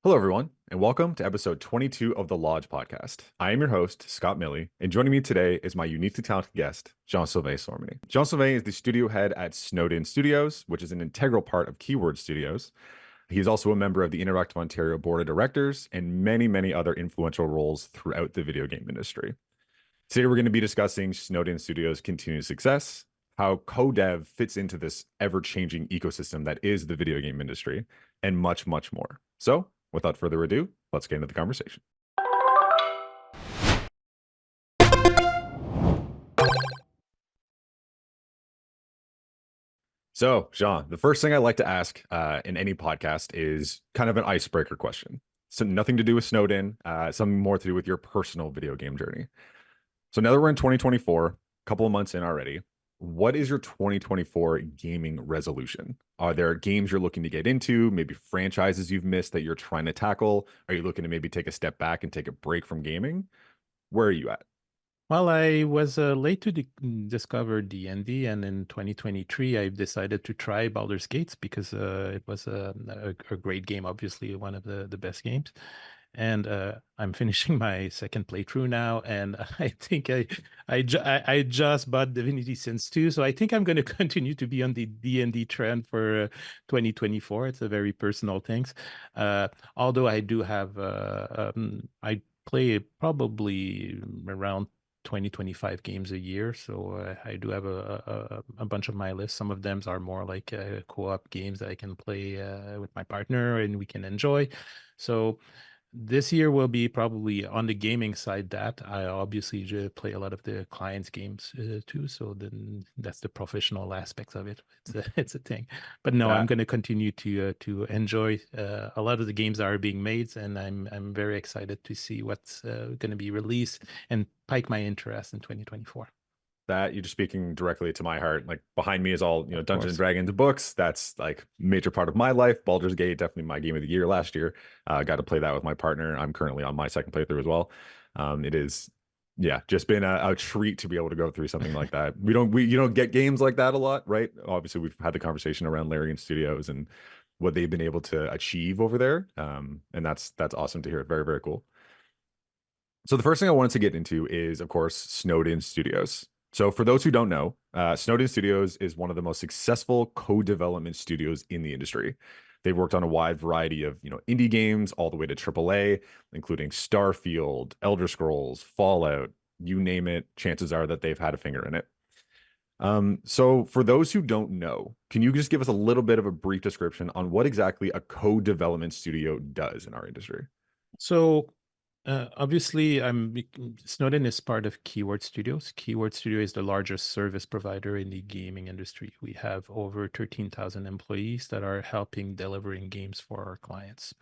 Hello, everyone, and welcome to episode 22 of the Lodge podcast. I am your host, Scott Milley, and joining me today is my uniquely talented guest, Jean-Sylvain Sormany. Jean-Sylvain is the studio head at Snowden Studios, which is an integral part of Keyword Studios. He is also a member of the Interactive Ontario Board of Directors and many, many other influential roles throughout the video game industry. Today, we're going to be discussing Snowden Studios' continued success, how co-dev fits into this ever-changing ecosystem that is the video game industry, and much, much more. So, without further ado, let's get into the conversation. So, Jean, the first thing I like to ask in any podcast is kind of an icebreaker question. So, nothing to do with Snowden, something more to do with your personal video game journey. So, now that we're in 2024, a couple of months in already, what is your 2024 gaming resolution? Are there games you're looking to get into, maybe franchises you've missed that you're trying to tackle? Are you looking to maybe take a step back and take a break from gaming? Where are you at? Well, I was late to discover D&D, and in 2023, I decided to try Baldur's Gates because it was a great game, obviously one of the best games. And I'm finishing my second playthrough now, and I think I just bought Divinity Sins 2, so I think I'm going to continue to be on the D&D trend for 2024. It's a very personal thing. Although I do have, I play probably around 20-25 games a year, so I do have a bunch of my list. Some of them are more like co-op games that I can play with my partner and we can enjoy. So this year will be probably on the gaming side that I obviously play a lot of the clients games too. So then that's the professional aspects of it. It's a thing. But no, I'm That going to continue to enjoy a lot of the games that are being made, and I'm very excited to see what's going to be released and pike my interest in 2024. that you're just speaking directly to my heart. Like behind me is all, Of Dungeons and course. Dragons books. That's like major part of my life. Baldur's Gate, definitely my game of the year last year. Got to play that with my partner. I'm currently on my second playthrough as well. It is, yeah, just been a treat to be able to go through something like that. You don't get games like that a lot, right? Obviously, we've had the conversation around Larian Studios and what they've been able to achieve over there. And that's awesome to hear. Very, very cool. So the first thing I wanted to get into is, of course, Snowden Studios. So for those who don't know, Snowden Studios is one of the most successful co-development studios in the industry. They've worked on a wide variety of, indie games all the way to AAA, including Starfield, Elder Scrolls, Fallout, you name it. Chances are that they've had a finger in it. So for those who don't know, can you just give us a little bit of a brief description on what exactly a co-development studio does in our industry? So obviously, Snowden is part of Keyword Studios. Keyword Studio is the largest service provider in the gaming industry. We have over 13,000 employees that are helping delivering games for our clients.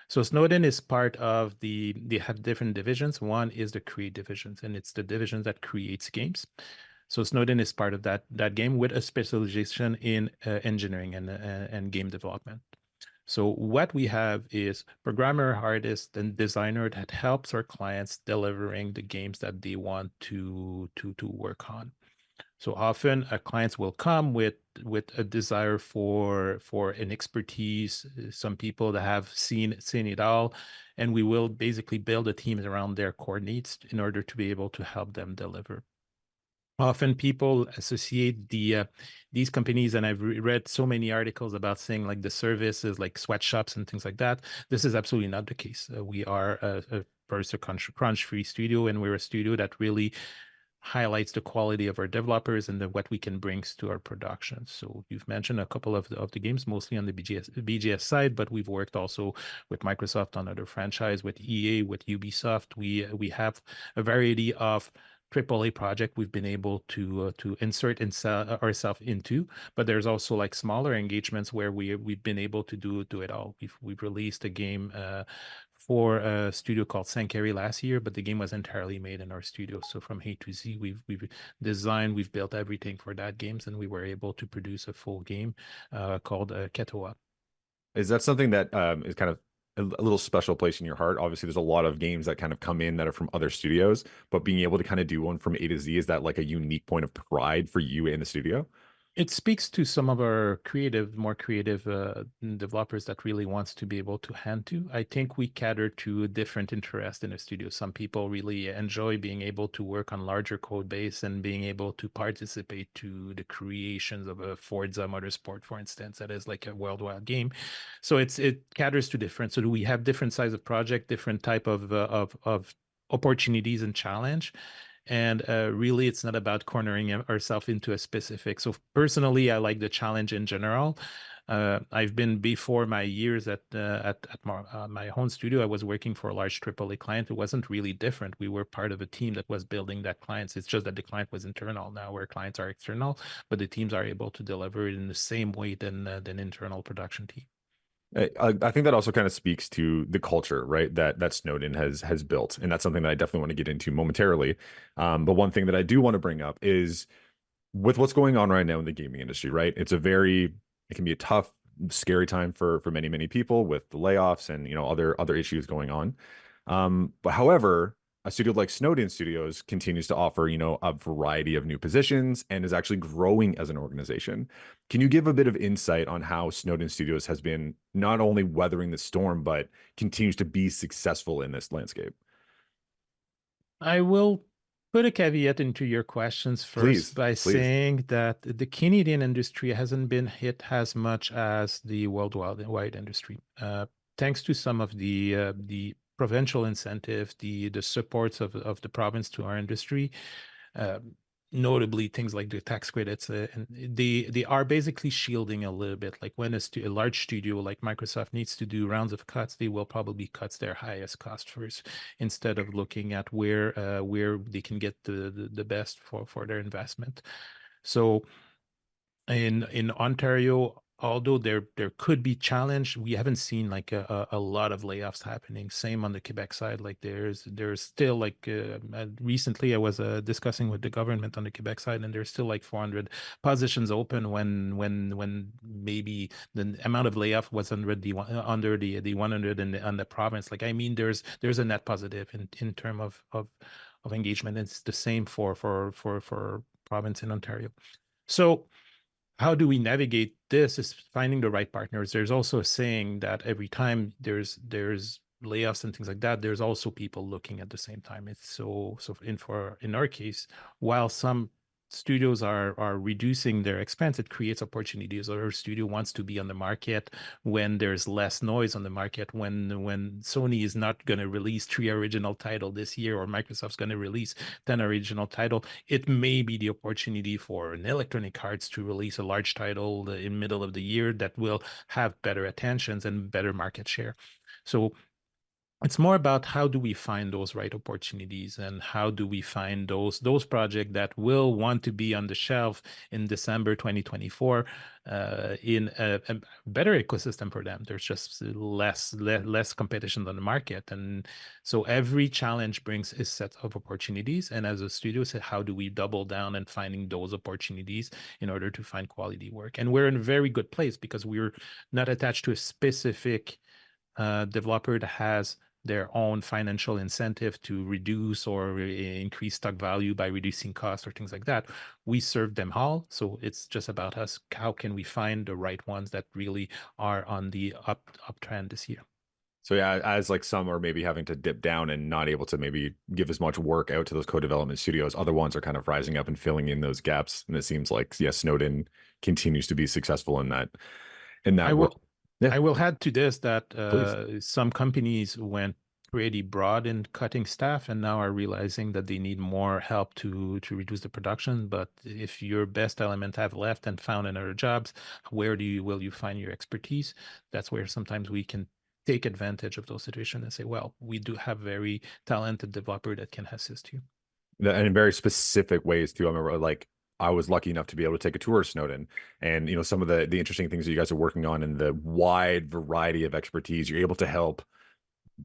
So Snowden is part of they have different divisions. One is the Create divisions, and it's the division that creates games. So Snowden is part of that game with a specialization in engineering and game development. So what we have is programmer, artist, and designer that helps our clients delivering the games that they want to work on. So often, clients will come with a desire for an expertise. Some people that have seen it all, and we will basically build a team around their core needs in order to be able to help them deliver. Often people associate these companies, and I've read so many articles about saying like the services like sweatshops and things like that. This is absolutely not the case. We are a first a crunch-free studio, and we're a studio that really highlights the quality of our developers and what we can bring to our production. So you've mentioned a couple of the games, mostly on the BGS side, but we've worked also with Microsoft on other franchise, with EA, with Ubisoft. We have a variety of AAA project we've been able to insert and ourselves into, but there's also like smaller engagements where we've been able to do it all. We've released a game for a studio called Sankeri last year, but the game was entirely made in our studio. So from A to Z, we've designed, we've built everything for that games, and we were able to produce a full game called Ketoa. Is that something that is kind of a little special place in your heart? Obviously, there's a lot of games that kind of come in that are from other studios, but being able to kind of do one from A to Z, is that like a unique point of pride for you in the studio? It speaks to some of our more creative developers that really wants to be able to hand to. I think we cater to different interests in the studio. Some people really enjoy being able to work on larger code base and being able to participate to the creations of a Forza Motorsport, for instance, that is like a worldwide game. So it caters to different. So we have different size of project, different type of opportunities and challenge. And really, it's not about cornering ourselves into a specific. So personally, I like the challenge in general. I've been before my years at my home studio. I was working for a large AAA client. It wasn't really different. We were part of a team that was building that clients. It's just that the client was internal. Now where clients are external, but the teams are able to deliver it in the same way than internal production team. I think that also kind of speaks to the culture, right? That Snowden has built, and that's something that I definitely want to get into momentarily. But one thing that I do want to bring up is with what's going on right now in the gaming industry, right? It can be a tough, scary time for many people with the layoffs and other issues going on. But however, a studio like Snowden Studios continues to offer a variety of new positions and is actually growing as an organization. Can you give a bit of insight on how Snowden Studios has been not only weathering the storm but continues to be successful in this landscape? I will put a caveat into your questions first Please, by please. saying that the Canadian industry hasn't been hit as much as the worldwide industry, thanks to some of the provincial incentive, the supports of the province to our industry. uh, Notably things like the tax credits, and they are basically shielding a little bit. Like when a large studio like Microsoft needs to do rounds of cuts, they will probably cut their highest cost first instead of looking at where they can get the best for their investment. So in Ontario, although there could be challenge, we haven't seen like a lot of layoffs happening. Same on the Quebec side. Like there's still like recently I was discussing with the government on the Quebec side, and there's still like 400 positions open when maybe the amount of layoff was under the 100 on the province. Like I mean, there's a net positive in term of engagement. It's the same for province in Ontario. So how do we navigate this is finding the right partners. There's also a saying that every time there's layoffs and things like that, there's also people looking at the same time. It's in our case, while some studios are reducing their expense, it creates opportunities. Our studio wants to be on the market when there's less noise on the market, when Sony is not going to release 3 original title this year, or Microsoft's going to release 10 original title. It may be the opportunity for an Electronic Arts to release a large title in middle of the year that will have better attentions and better market share. So it's more about how do we find those right opportunities, and how do we find those projects that will want to be on the shelf in December 2024 in a better ecosystem for them. There's just less competition on the market, and so every challenge brings a set of opportunities. And as a studio, say, how do we double down and finding those opportunities in order to find quality work? And we're in a very good place because we're not attached to a specific developer that has their own financial incentive to reduce or increase stock value by reducing costs or things like that. We serve them all. So it's just about us. How can we find the right ones that really are on the uptrend this year? So yeah, as like some are maybe having to dip down and not able to maybe give as much work out to those co-development studios, other ones are kind of rising up and filling in those gaps. And it seems like, yeah, Snowden continues to be successful in I that will world. Yeah, I will add to this that please. some companies went pretty broad in cutting staff and now are realizing that they need more help to reduce the production. But if your best element have left and found another jobs, where will you find your expertise? That's where sometimes we can take advantage of those situations and say, well, we do have very talented developer that can assist you. And in very specific ways too. I remember like I was lucky enough to be able to take a tour of Snowden and some of the interesting things that you guys are working on and the wide variety of expertise you're able to help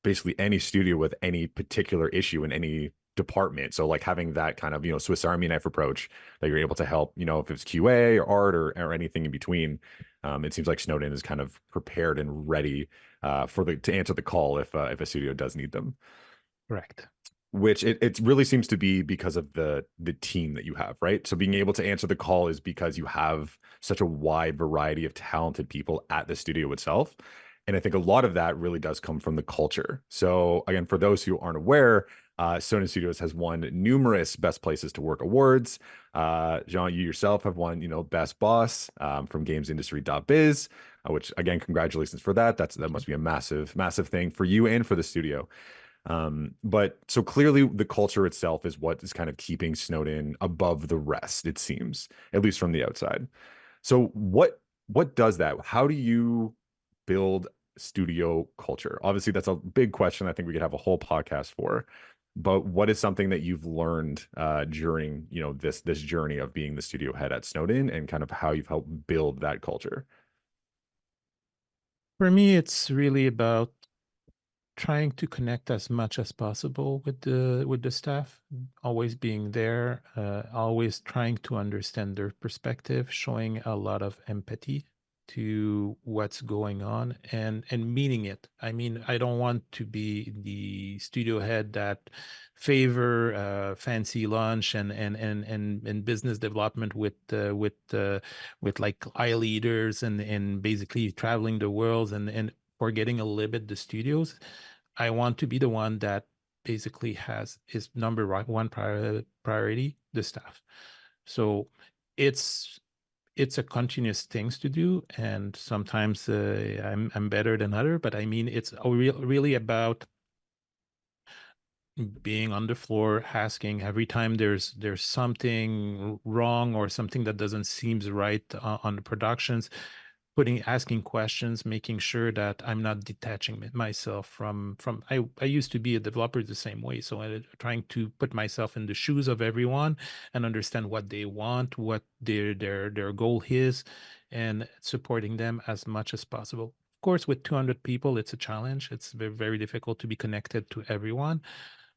basically any studio with any particular issue in any department. So like having that kind of, Swiss Army knife approach that you're able to help, if it's QA or art or anything in between. It seems like Snowden is kind of prepared and ready to answer the call if a studio does need them. Correct. which it really seems to be because of the team that you have, right? So being able to answer the call is because you have such a wide variety of talented people at the studio itself. And I think a lot of that really does come from the culture. So again, for those who aren't aware, Sony Studios has won numerous Best Places to Work awards. Jean, you yourself have won, Best Boss from GamesIndustry.biz, which again, congratulations for that. That must be a massive, massive thing for you and for the studio. But so clearly the culture itself is what is kind of keeping Snowden above the rest, it seems, at least from the outside. So what does that? How do you build studio culture? Obviously, that's a big question. I think we could have a whole podcast for. But what is something that you've learned during, this journey of being the studio head at Snowden and kind of how you've helped build that culture? For me, it's really about trying to connect as much as possible with the staff, always being there, always trying to understand their perspective, showing a lot of empathy to what's going on, and meaning it. I mean, I don't want to be the studio head that favor fancy lunch and business development with like eye leaders and basically traveling the world and forgetting a little bit the studios. I want to be the one that basically has is one priority, the staff. So it's it's a continuous things to do, and sometimes I'm better than other, but I mean it's really about being on the floor asking every time there's something wrong or something that doesn't seems right on the productions, putting asking questions, making sure that I'm not detaching myself from I used to be a developer the same way, so I trying to put myself in the shoes of everyone and understand what they want, what their goal is, and supporting them as much as possible. Of course, with 200 people, it's a challenge. It's very, very difficult to be connected to everyone,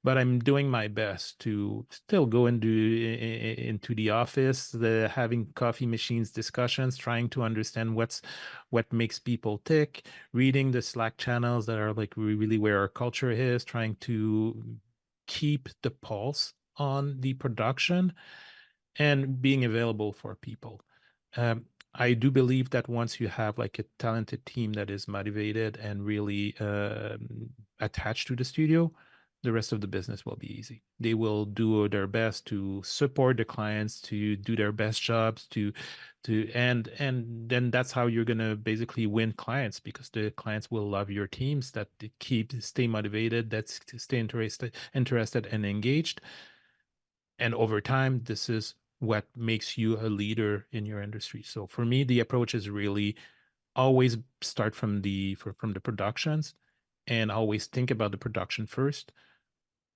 but I'm doing my best to still go into the office, having coffee machines discussions, trying to understand what makes people tick, reading the Slack channels that are like really where our culture is, trying to keep the pulse on the production and being available for people. I do believe that once you have like a talented team that is motivated and really attached to the studio, the rest of the business will be easy. They will do their best to support the clients, to do their best jobs, and then that's how you're gonna basically win clients, because the clients will love your teams that stay motivated, that stay interested and engaged. And over time, this is what makes you a leader in your industry. So for me, the approach is really always start from the productions and always think about the production first.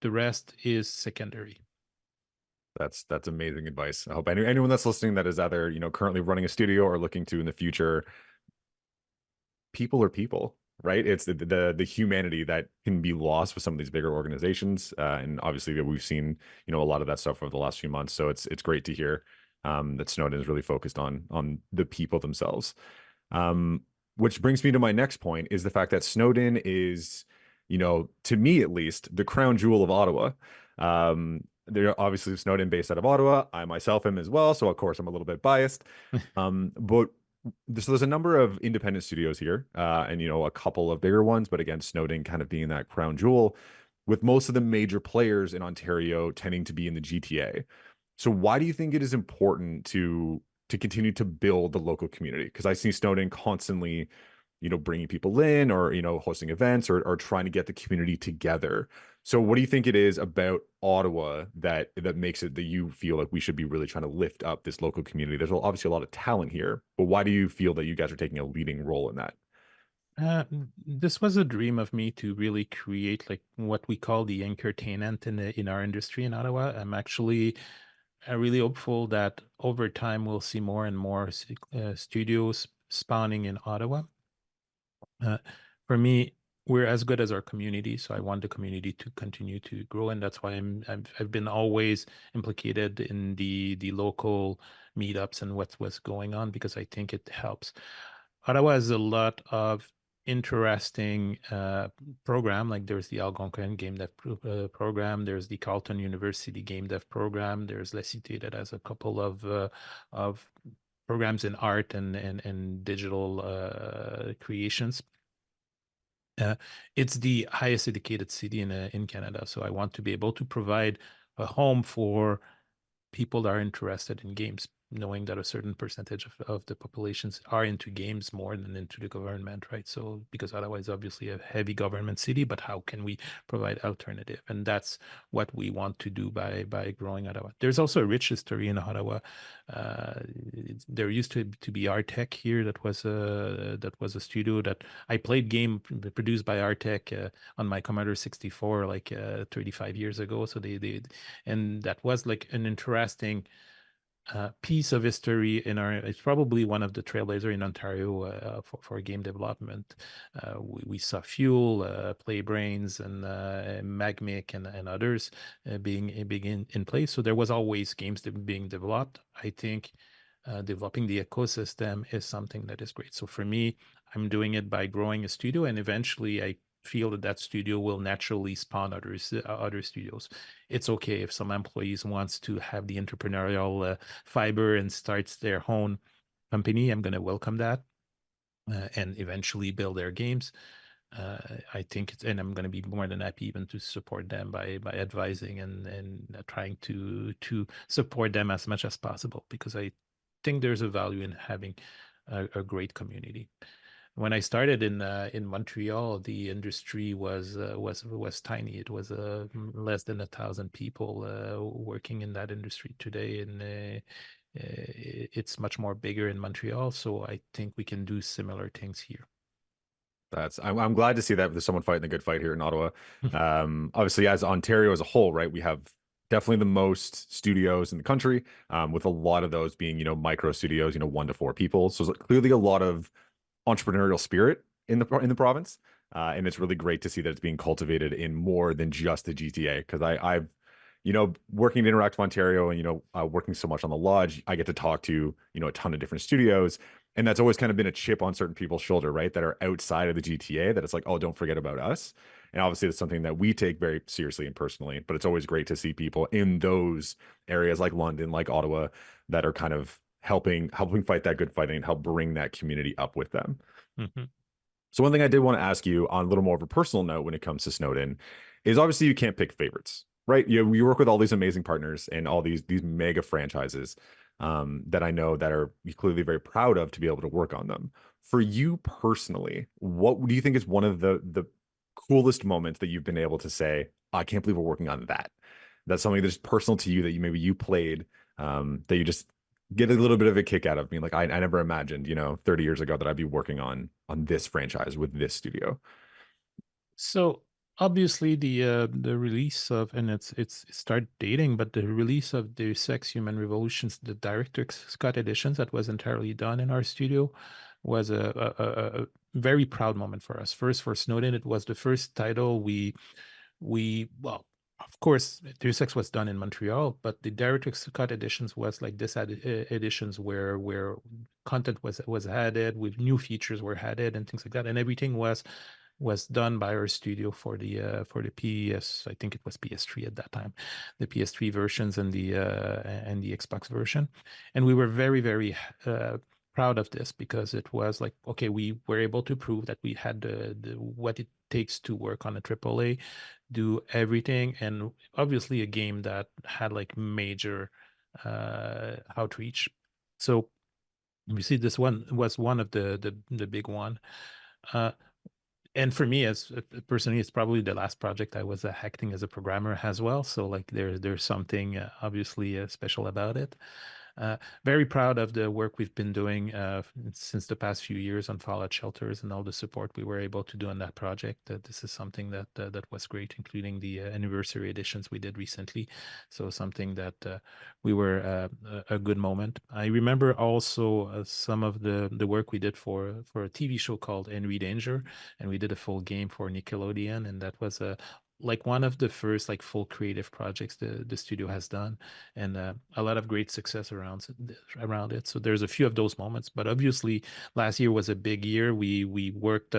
The rest is secondary. That's amazing advice. I hope anyone that's listening that is either, currently running a studio or looking to in the future, people are people, right? It's the humanity that can be lost with some of these bigger organizations, and obviously that we've seen, a lot of that stuff over the last few months. So it's great to hear that Snowden is really focused on the people themselves. Um, which brings me to my next point is the fact that Snowden is, to me at least, the crown jewel of Ottawa. They're obviously Snowden based out of Ottawa. I myself am as well, so of course I'm a little bit biased. But so there's a number of independent studios here, and a couple of bigger ones, but again, Snowden kind of being that crown jewel, with most of the major players in Ontario tending to be in the GTA. So why do you think it is important to continue to build the local community? Because I see Snowden constantly, bringing people in or, hosting events or trying to get the community together. So what do you think it is about Ottawa that makes it that you feel like we should be really trying to lift up this local community? There's obviously a lot of talent here, but why do you feel that you guys are taking a leading role in that? This was a dream of me to really create like what we call the entertainment in our industry in Ottawa. I'm actually really hopeful that over time we'll see more and more studios spawning in Ottawa. Uh, for me, we're as good as our community, so I want the community to continue to grow, and that's why I've been always implicated in the local meetups and what's going on, because I think it helps. Ottawa has a lot of interesting program. Like there's the Algonquin Game Dev program. There's the Carleton University Game Dev program. There's La Cité that has a couple of programs in art and digital creations. It's the highest educated city in Canada, so I want to be able to provide a home for people that are interested in games, knowing that a certain percentage of the populations are into games more than into the government, right? So, because otherwise, obviously, a heavy government city, but how can we provide alternative? And that's what we want to do by growing Ottawa. There's also a rich history in Ottawa. There used to be Artec here. That was a studio that I played game produced by Artec on my Commodore 64 like 35 years ago. So and that was like an interesting piece of history in our. It's probably one of the trailblazer in Ontario for game development. We saw Fuel, Playbrains, and Magmic, and others being in place. So there was always games being developed. I think developing the ecosystem is something that is great. So for me, I'm doing it by growing a studio, and eventually I feel that studio will naturally spawn other studios. It's okay if some employees wants to have the entrepreneurial fiber and starts their own company. I'm going to welcome that and eventually build their games. I think and I'm going to be more than happy even to support them by advising and trying to support them as much as possible, because I think there's a value in having a great community. When I started in Montreal, the industry was tiny. It was less than 1,000 people working in that industry today, and it's much more bigger in Montreal. So I think we can do similar things here. I'm glad to see that there's someone fighting the good fight here in Ottawa. Obviously, as Ontario as a whole, right, we have definitely the most studios in the country, with a lot of those being, micro studios, 1 to 4 people. So there's clearly a lot of entrepreneurial spirit in the province, and it's really great to see that it's being cultivated in more than just the GTA. Because I've working at Interactive Ontario and working so much on the Lodge, I get to talk to a ton of different studios, and that's always kind of been a chip on certain people's shoulder, right? That are outside of the GTA. That it's like, oh, don't forget about us. And obviously, it's something that we take very seriously and personally. But it's always great to see people in those areas like London, like Ottawa, that are kind of helping fight that good fighting and help bring that community up with them. Mhm. So one thing I did want to ask you on a little more of a personal note when it comes to Snowden is obviously you can't pick favorites, right? You work with all these amazing partners and all these mega franchises, that I know that are clearly very proud of to be able to work on them. For you personally, what do you think is one of the coolest moments that you've been able to say, I can't believe we're working on that? That's something that's personal to you that maybe you played, that you just get a little bit of a kick out of. Me like, I never imagined 30 years ago that I'd be working on this franchise with this studio. So obviously the release of, and it started dating, but the release of Deus Ex Human Revolutions, the director's cut editions that was entirely done in our studio, was a very proud moment for us. First, for Snowden, it was the first title well, of course, Deus Ex was done in Montreal, but the director's cut editions was like this editions where content was added, with new features were added and things like that, and everything was done by our studio for the PS. I think it was PS3 at that time, the PS3 versions and the Xbox version, and we were very proud of this, because it was like, okay, we were able to prove that we had what it takes to work on a AAA, do everything, and obviously a game that had like major outreach. So we see this one was one of the big one. Uh, and for me, as personally, it's probably the last project I was acting as a programmer as well. So like there's something obviously special about it. Very proud of the work we've been doing since the past few years on Fallout Shelters and all the support we were able to do on that project. This is something that was great, including the anniversary editions we did recently. So something that we were a good moment. I remember also some of the work we did for a TV show called Henry Danger, and we did a full game for Nickelodeon, and that was like one of the first like full creative projects the studio has done, and a lot of great success around it. So there's a few of those moments, but obviously last year was a big year. We worked.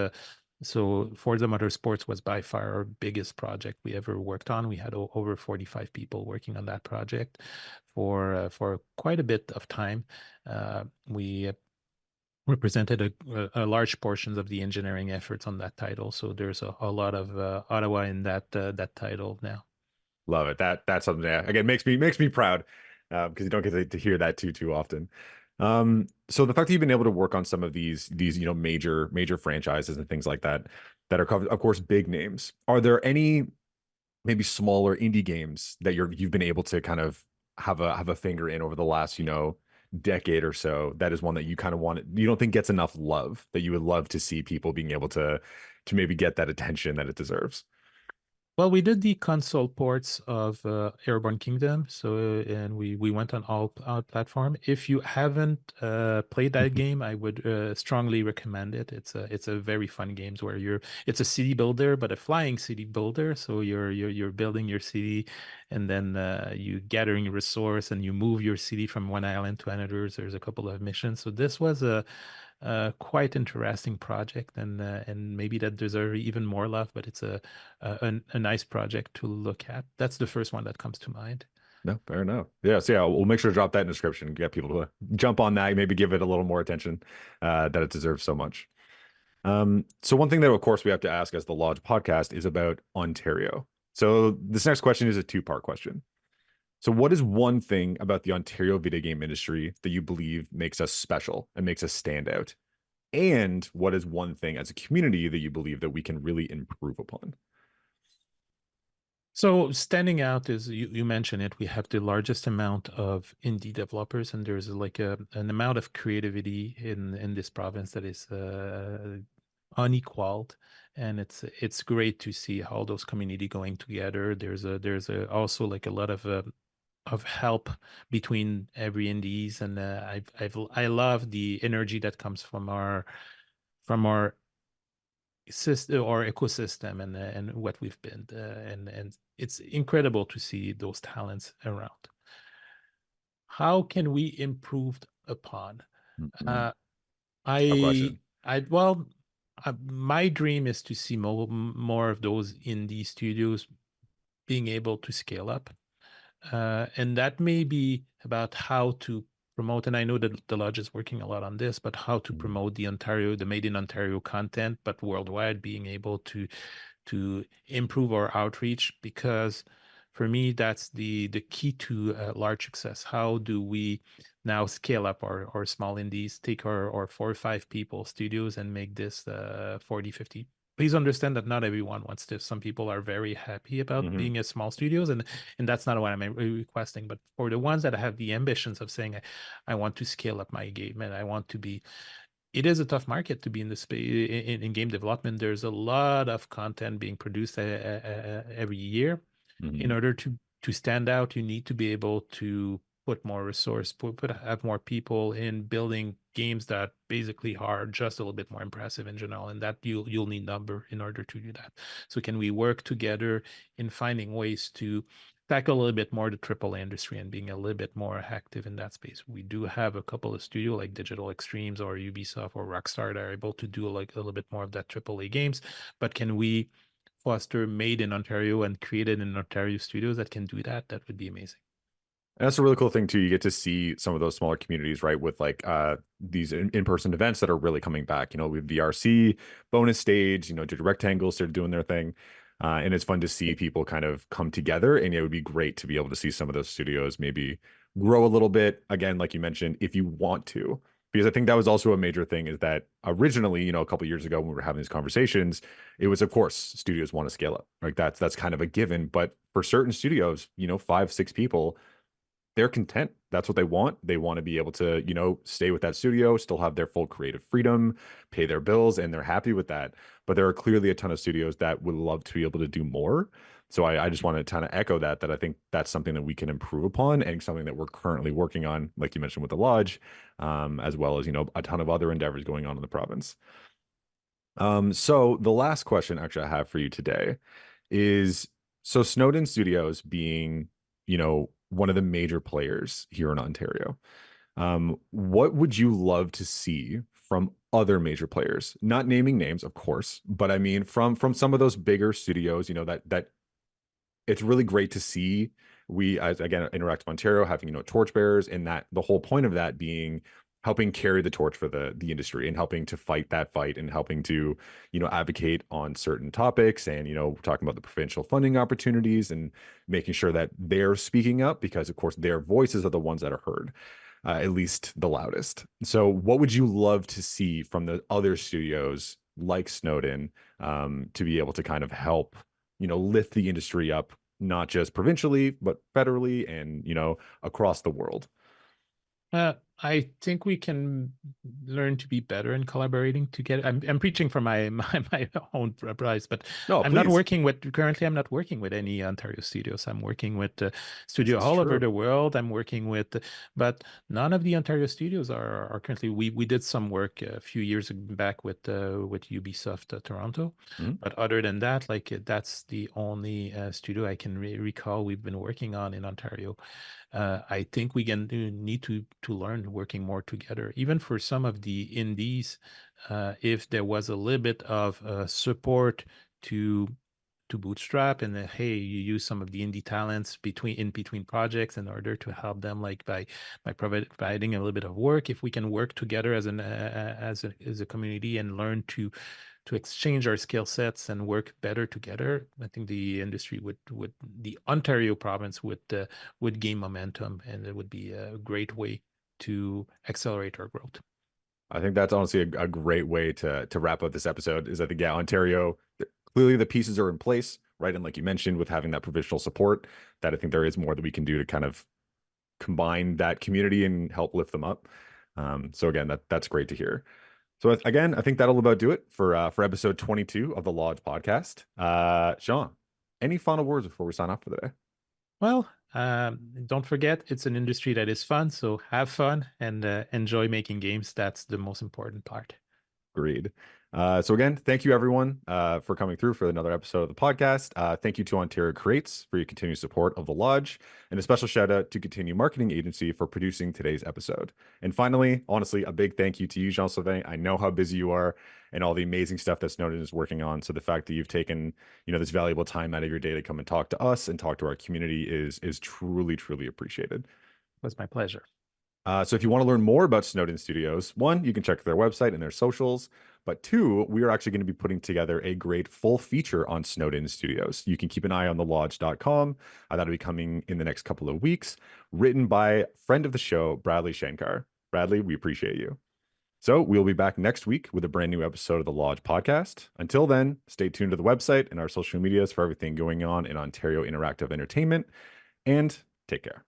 So Forza Motorsports was by far our biggest project we ever worked on. We had over 45 people working on that project for quite a bit of time. We represented a large portions of the engineering efforts on that title. So there's a lot of Ottawa in that title now. Love it. That's something that again makes me proud because you don't get to hear that too often. So the fact that you've been able to work on some of these major franchises and things like that that are covered, of course, big names. Are there any maybe smaller indie games that you've been able to kind of have a finger in over the last decade or so? That is one that you kind of you don't think gets enough love that you would love to see people being able to maybe get that attention that it deserves. Well, we did the console ports of Airborne Kingdom, so and we went on all platform. If you haven't played that game, I would strongly recommend it. It's a very fun games where it's a city builder, but a flying city builder. So you're building your city, and then you gathering resource and you move your city from one island to another. So there's a couple of missions. So this was a quite interesting project, and maybe that deserves even more love. But it's a nice project to look at. That's the first one that comes to mind. No, fair enough. Yeah, so yeah, we'll make sure to drop that in the description, get people to jump on that, maybe give it a little more attention that it deserves so much. So one thing that, of course, we have to ask as the Lodge podcast is about Ontario. So this next question is a two-part question. So what is one thing about the Ontario video game industry that you believe makes us special and makes us stand out? And what is one thing as a community that you believe that we can really improve upon? So standing out is you mentioned it. We have the largest amount of indie developers, and there's like an amount of creativity in this province that is unequaled, and it's great to see all those community going together. There's also like a lot of help between every indies, and I love the energy that comes from our system or ecosystem, and what we've been, and it's incredible to see those talents around. How can we improve upon? Mhm. Uh, Tough I question. I well, my dream is to see more of those indie studios being able to scale up. And that may be about how to promote, and I know that the lodge is working a lot on this, but how to Mhm. promote the Made in Ontario content, but worldwide, being able to improve our outreach, because for me that's the key to large success. How do we now scale up our small indies, take our 4 or 5 people studios and make this 40, 50? Please understand that not everyone wants this. Some people are very happy about Mhm. being a small studios, and that's not what I'm requesting. But for the ones that have the ambitions of saying, I want to scale up my game and I want to be, it is a tough market to be in the space in game development. There's a lot of content being produced every year. In Mhm. order to stand out, you need to be able to put more resource, have more people in building games that basically are just a little bit more impressive in general, and that you'll need number in order to do that. So can we work together in finding ways to tackle a little bit more the AAA industry and being a little bit more active in that space? We do have a couple of studio like Digital Extremes or Ubisoft or Rockstar that are able to do like a little bit more of that AAA games, but can we foster made in Ontario and created in Ontario studios that can do that? That would be amazing. And that's a really cool thing too. You get to see some of those smaller communities, right? With like these in-person events that are really coming back. With VRC, bonus stage, Digital Rectangles started doing their thing. And it's fun to see people kind of come together. And it would be great to be able to see some of those studios maybe grow a little bit. Again, like you mentioned, if you want to. Because I think that was also a major thing is that originally, a couple of years ago when we were having these conversations, it was of course studios want to scale up. Like that's kind of a given. But for certain studios, 5, 6 people, they're content. That's what they want. They want to be able to, stay with that studio, still have their full creative freedom, pay their bills, and they're happy with that. But there are clearly a ton of studios that would love to be able to do more. So I just want to kind of echo that I think that's something that we can improve upon and something that we're currently working on, like you mentioned with the lodge, as well as, a ton of other endeavors going on in the province. So the last question actually I have for you today is so Snowden Studios being, one of the major players here in Ontario. What would you love to see from other major players? Not naming names, of course, but I mean from some of those bigger studios, that it's really great to see we as again Interactive Ontario having torchbearers, and that the whole point of that being helping carry the torch for the industry and helping to fight that fight and helping to advocate on certain topics, and talking about the provincial funding opportunities and making sure that they're speaking up, because of course their voices are the ones that are heard, at least the loudest. So what would you love to see from the other studios like Snowden, to be able to kind of help lift the industry up, not just provincially, but federally and, across the world? I think we can learn to be better in collaborating together. I'm preaching for my own price, but No, I'm not please. working with currently. I'm not working with any Ontario studios. I'm working with This studio is all over true. the world. I'm working with, but none of the Ontario studios are currently. We did some work a few years back with Ubisoft Toronto, Mhm. but other than that, like that's the only studio I can recall we've been working on in Ontario. I think we can need to learn working more together. Even for some of the indies, if there was a little bit of support to bootstrap, and hey, you use some of the indie talents between projects in order to help them, like by providing a little bit of work. If we can work together as an as a community and learn to exchange our skill sets and work better together, I think the industry would the Ontario province would gain momentum, and it would be a great way to accelerate our growth. I think that's honestly a great way to wrap up this episode. Is I think, yeah, Ontario, clearly the pieces are in place, right? And like you mentioned, with having that provincial support, that I think there is more that we can do to kind of combine that community and help lift them up. So again, that's great to hear. So again, I think that'll about do it for episode 22 of the Lodge podcast. Sean, any final words before we sign off for the day? Well, don't forget, it's an industry that is fun, so have fun and enjoy making games. That's the most important part. Agreed. So again, thank you everyone for coming through for another episode of the podcast. Thank you to Ontario Creates for your continued support of the Lodge, and a special shout out to Continue Marketing Agency for producing today's episode. And finally, honestly, a big thank you to you, Jean-Sylvain. I know how busy you are and all the amazing stuff that Snowden is working on. So the fact that you've taken, this valuable time out of your day to come and talk to us and talk to our community is truly, truly appreciated. It was my pleasure. So if you want to learn more about Snowden Studios, one, you can check their website and their socials. But two, we are actually going to be putting together a great full feature on Snowden Studios. You can keep an eye on thelodge.com. That'll be coming in the next couple of weeks, written by friend of the show, Bradley Shankar. Bradley, we appreciate you. So we'll be back next week with a brand new episode of the Lodge podcast. Until then, stay tuned to the website and our social medias for everything going on in Ontario Interactive Entertainment, and take care.